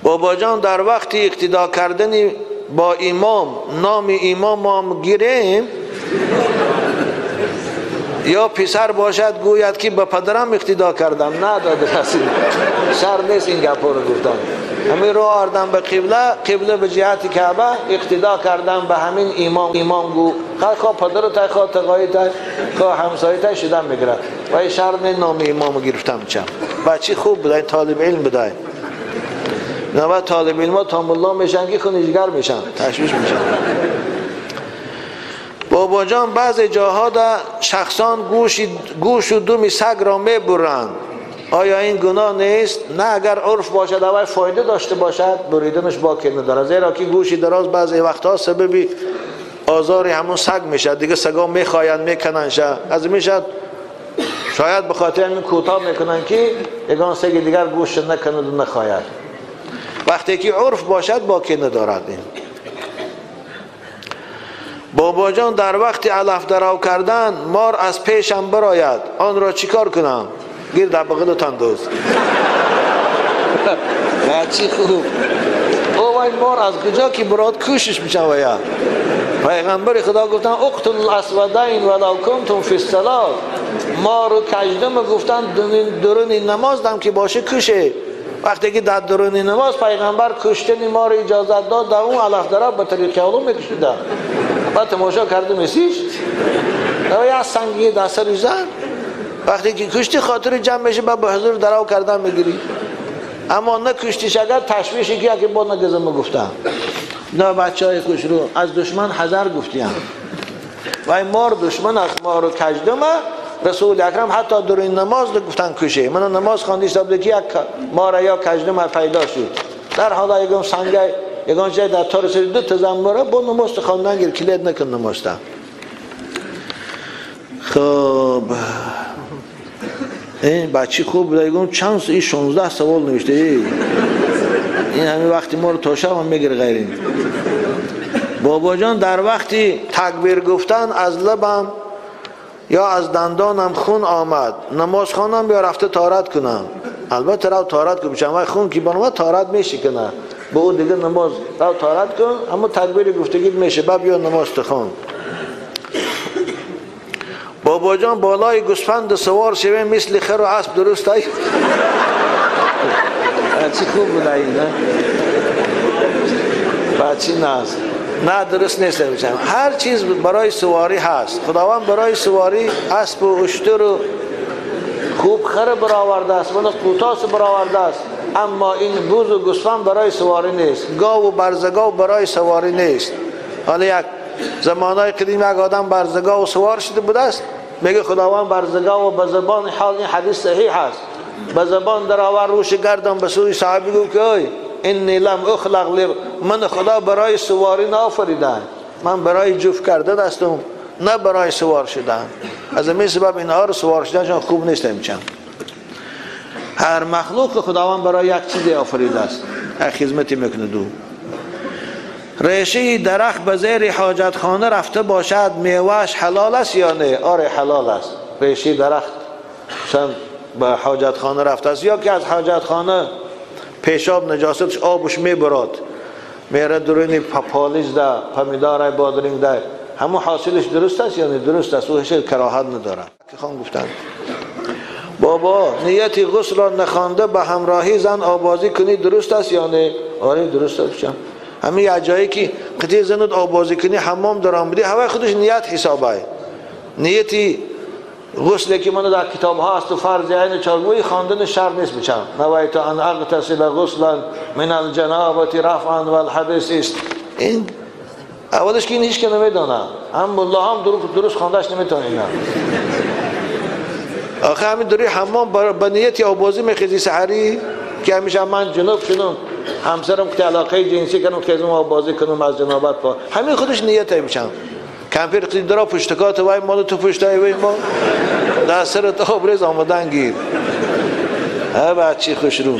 بابا جان در وقت اقتدا کردن با امام نام امام ما گیریم یا پسر باشد گوید که به پدرم اقتدا کردم. نه داده رسید، شر نیست این گپ رو گفتن. همین رو آردم به قبله به جهت کعبه اقتدا کردم به همین امام گو خواه پدر تا خواه تقایی تا خواه همسایه تا شدم میگره و این شر نیست نام امام گرفتم. چم بچه خوب بدای طالب علم بدای نه طالب علم ها تام الله میشن که خونیجگر میشن تشویش میشن. بابا جان بعض جاها دا شخصان گوش و دم سگ را میبرند، آیا این گناه نیست؟ نه اگر عرف باشد و فایده داشته باشد بریدنش باکی نداره، زیرا که گوشی دراز بعضی وقتها سببی آزار همون سگ میشه، دیگه سگا میخواین میکنن از میشد شاید به خاطر این کوتاه میکنن که یگان سگ دیگر گوش نکند و نخواید. وقتی که عرف باشد باکی ندارد. این بابا جان در وقت علف درو کردن مار از پیشم براید، آن را چیکار کنم؟ گیر در بغلتان دوز. چی خوب او این مار از کجا که براد کوشش میشن ویا. پیغمبر خدا گفتن اقتل الاسودین ولو کنتم فی الصلاه، مار و کژدم گفتن درون نماز دم که باشه کشه. وقتی که در درون نماز پیغمبر کشتن مار اجازت داد، در اون علف درو به طریق علوم میکشیده. بعد تماشا کرده میسیش یا سنگی دست رو زن، وقتی که کشتی خاطر جمع میشه به حضور درو کردن میگیری. اما نه کشتیش اگر تشویشی که با نگزم گفتم نه بچه های خوش رو از دشمن حذر گفتیم و این مار دشمن از مار و کژدمه. رسول اکرم حتی در این نماز گفتن کشه. من نماز خواندیش تا که یک مار یا کژدمه پیدا شد در حالا یکم سنگه یگان جای در تار سری دو تزنباره با نماز خواندن گیر کلید نکن نماز تا. خب این بچی خوب بوده یکم چند این 16 سوال نوشته این همین وقتی ما رو تا شب هم میگیر غیرین. بابا جان در وقتی تکبیر گفتن از لبم یا از دندانم خون آمد، نماز خوانم یا رفته طهارت کنم؟ البته رو طهارت کنم چون خون که بنواد طهارت میشه کنه با او دیگه نماز رو طهارت کن، اما تکبیر گفتگی میشه بعد بیا نماز تخوان. بابا جان بالای گوسفند سوار شویم مثل خر و اسب درست است؟ چی خوب بوده این نه؟ بچی ناز نه درست نیست میشم. هر چیز برای سواری هست. خداوند برای سواری اسب و اشتر و خوب خر برآورده است، من قوتاس برآورده است، اما این بوز و گوسفند برای سواری نیست. گاو و برزگاو برای سواری نیست. حالا یک زمانهای قدیم یک آدم برزگاو سوار شده بوده است، میگه خداوند برزگاو به زبان حال این حدیث صحیح است به زبان در آور روش گردم به سوی صحابی گفت که ای انی لم اخلق من خدا برای سواری نآفریدم، من برای جفت کرده دستم نه برای سوار شدن. از همین سبب اینها رو سوار شدنشان خوب نیست. میچن هر مخلوق خداوند برای یک چیزی آفریده است، یک خدمتی میکنه. دو ریشه درخت به زیر حاجت خانه رفته باشد میوهش حلال است یا نه؟ آره حلال است. ریشه درخت چون به حاجت خانه رفته است یا که از حاجت خانه پیشاب نجاستش آبش میبرد میره درونی پالیز ده پمیدار بادرینگ ده، همون حاصلش درست است یا نه؟ درست است. او هیچ کراهت نداره. که خان گفتن بابا نیتی غسل را نخوانده به همراهی زن آبازی کنی درست است یا نه؟ آره درست است. همین جایی که قطعی زنت آبازی کنی حمام درام بدی هوا خودش نیت حسابه. نیتی غسلی که من در کتاب ها است و فرض عین چارگویی خواندن شر نیست. میچم نویت ان اغتسل غسلا من الجنابه رفعا والحدث است. این اولش که این هیچ که نمیدونه، هم الله هم درست خواندش نمیتونه. اینا آخه همین دوری حمام به نیت آبازی میخیزی سحری که همیشه من جنوب شدم همسرم که علاقه جنسی کنم خیزم آبازی کنم از جنابت پا، همین خودش نیته میشم. کمپیر قدید درا پشتکات وای مال تو پشتای وای ما در سر تا آبریز آمدن گیر. بچی خوش رو